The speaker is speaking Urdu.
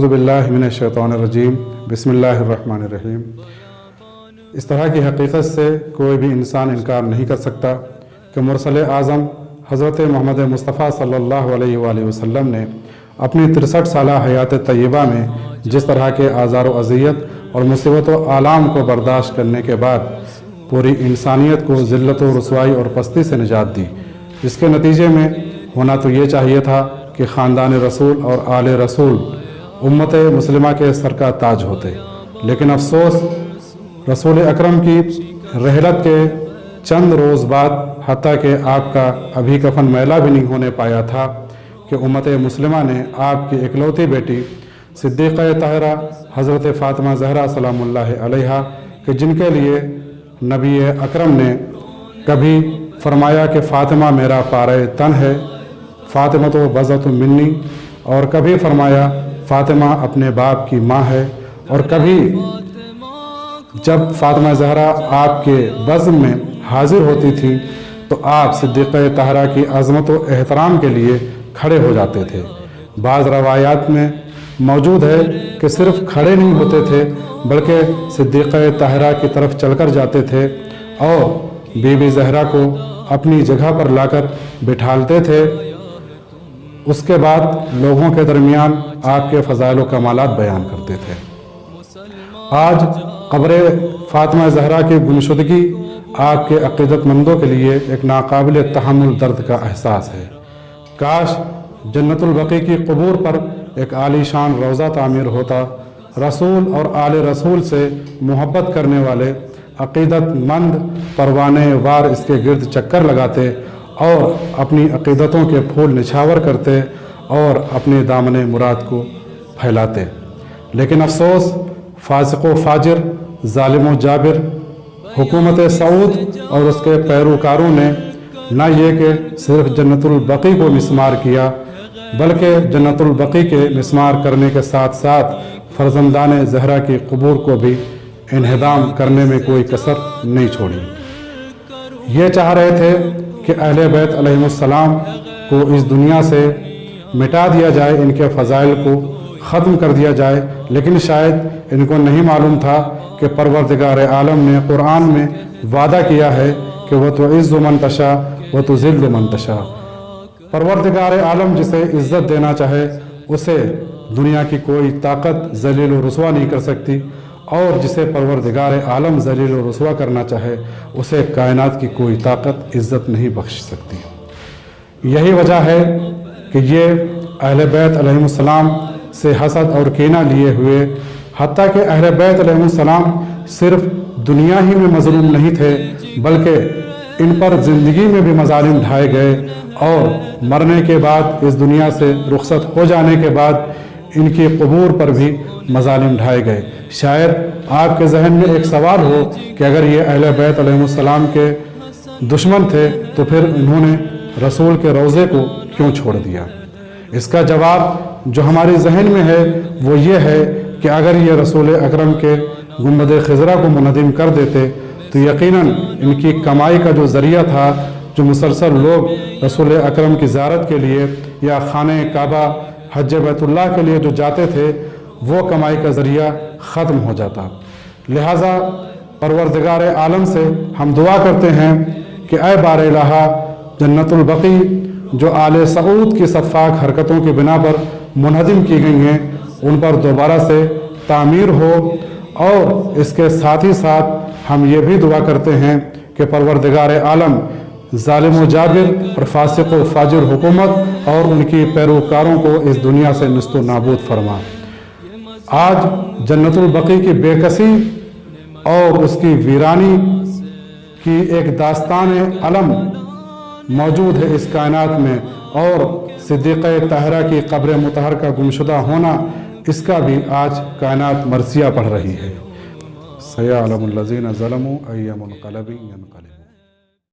اعوذ باللہ من الشیطان الرجیم بسم اللہ الرحمن الرحیم۔ اس طرح کی حقیقت سے کوئی بھی انسان انکار نہیں کر سکتا کہ مرسل اعظم حضرت محمد مصطفیٰ صلی اللہ علیہ وآلہ وسلم نے اپنی 63 سالہ حیات طیبہ میں جس طرح کے آزار و اذیت اور مصیبت و آلام کو برداشت کرنے کے بعد پوری انسانیت کو ذلت و رسوائی اور پستی سے نجات دی، اس کے نتیجے میں ہونا تو یہ چاہیے تھا کہ خاندان رسول اور آل رسول امت مسلمہ کے سر کا تاج ہوتے، لیکن افسوس رسول اکرم کی رحلت کے چند روز بعد، حتیٰ کہ آپ کا ابھی کفن میلہ بھی نہیں ہونے پایا تھا، کہ امت مسلمہ نے آپ کی اکلوتی بیٹی صدیقہ طاہرہ حضرت فاطمہ زہرا سلام اللہ علیہا کہ جن کے لیے نبی اکرم نے کبھی فرمایا کہ فاطمہ میرا پارے تن ہے، فاطمہ تو بضعۃ منی، اور کبھی فرمایا فاطمہ اپنے باپ کی ماں ہے، اور کبھی جب فاطمہ زہرا آپ کے بزم میں حاضر ہوتی تھی تو آپ صدیقہ طاہرہ کی عظمت و احترام کے لیے کھڑے ہو جاتے تھے۔ بعض روایات میں موجود ہے کہ صرف کھڑے نہیں ہوتے تھے بلکہ صدیقہ طاہرہ کی طرف چل کر جاتے تھے اور بی بی زہرا کو اپنی جگہ پر لا کر بٹھالتے تھے۔ اس کے بعد لوگوں کے درمیان آپ کے فضائل و کمالات بیان کرتے تھے۔ آج قبر فاطمہ زہرا کی گمشدگی آپ کے عقیدت مندوں کے لیے ایک ناقابل تحمل درد کا احساس ہے۔ کاش جنت البقیع کی قبور پر ایک عالی شان روضہ تعمیر ہوتا، رسول اور آل رسول سے محبت کرنے والے عقیدت مند پروانے وار اس کے گرد چکر لگاتے اور اپنی عقیدتوں کے پھول نچھاور کرتے اور اپنے دامن مراد کو پھیلاتے، لیکن افسوس فاسق و فاجر، ظالم و جابر حکومت سعود اور اس کے پیروکاروں نے نہ یہ کہ صرف جنت البقیع کو مسمار کیا بلکہ جنت البقیع کے مسمار کرنے کے ساتھ ساتھ فرزندان زہرا کی قبور کو بھی انہدام کرنے میں کوئی کسر نہیں چھوڑی۔ یہ چاہ رہے تھے کہ اہل بیت علیہم السلام کو اس دنیا سے مٹا دیا جائے، ان کے فضائل کو ختم کر دیا جائے، لیکن شاید ان کو نہیں معلوم تھا کہ پروردگار عالم نے قرآن میں وعدہ کیا ہے کہ وَتُعِزُّ مَن تَشَاءُ وَتُذِلُّ مَن تَشَاءُ۔ پروردگار عالم جسے عزت دینا چاہے اسے دنیا کی کوئی طاقت ذلیل و رسوا نہیں کر سکتی، اور جسے پروردگار عالم ذلیل و رسوا کرنا چاہے اسے کائنات کی کوئی طاقت عزت نہیں بخش سکتی۔ یہی وجہ ہے کہ یہ اہل بیت علیہم السلام سے حسد اور کینہ لیے ہوئے، حتیٰ کہ اہل بیت علیہم السلام صرف دنیا ہی میں مظلوم نہیں تھے بلکہ ان پر زندگی میں بھی مظالم ڈھائے گئے، اور مرنے کے بعد اس دنیا سے رخصت ہو جانے کے بعد ان کی قبور پر بھی مظالم ڈھائے گئے۔ شاید آپ کے ذہن میں ایک سوال ہو کہ اگر یہ اہل بیت علیہ السلام کے دشمن تھے تو پھر انہوں نے رسول کے روضے کو کیوں چھوڑ دیا؟ اس کا جواب جو ہماری ذہن میں ہے وہ یہ ہے کہ اگر یہ رسول اکرم کے گنبد خضرا کو منہدم کر دیتے تو یقیناً ان کی کمائی کا جو ذریعہ تھا، جو مسلسل لوگ رسول اکرم کی زیارت کے لیے یا خانہ کعبہ حج بیت اللہ کے لیے جو جاتے تھے، وہ کمائی کا ذریعہ ختم ہو جاتا۔ لہٰذا پروردگار عالم سے ہم دعا کرتے ہیں کہ اے بار الہ، جنت البقیع جو آل سعود کی سفاک حرکتوں کی بنا پر منہدم کی گئی ہیں ان پر دوبارہ سے تعمیر ہو، اور اس کے ساتھ ہی ساتھ ہم یہ بھی دعا کرتے ہیں کہ پروردگار عالم ظالم و جابر اور فاسق و فاجر حکومت اور ان کی پیروکاروں کو اس دنیا سے نست و نابود فرما۔ آج جنت البقیع کی بے کسی اور اس کی ویرانی کی ایک داستان علم موجود ہے اس کائنات میں، اور صدیقہ طاہرہ کی قبر مطہر کا گمشدہ ہونا، اس کا بھی آج کائنات مرثیہ پڑھ رہی ہے۔ سیعلم الذین ظلموا ای منقلب ینقلب۔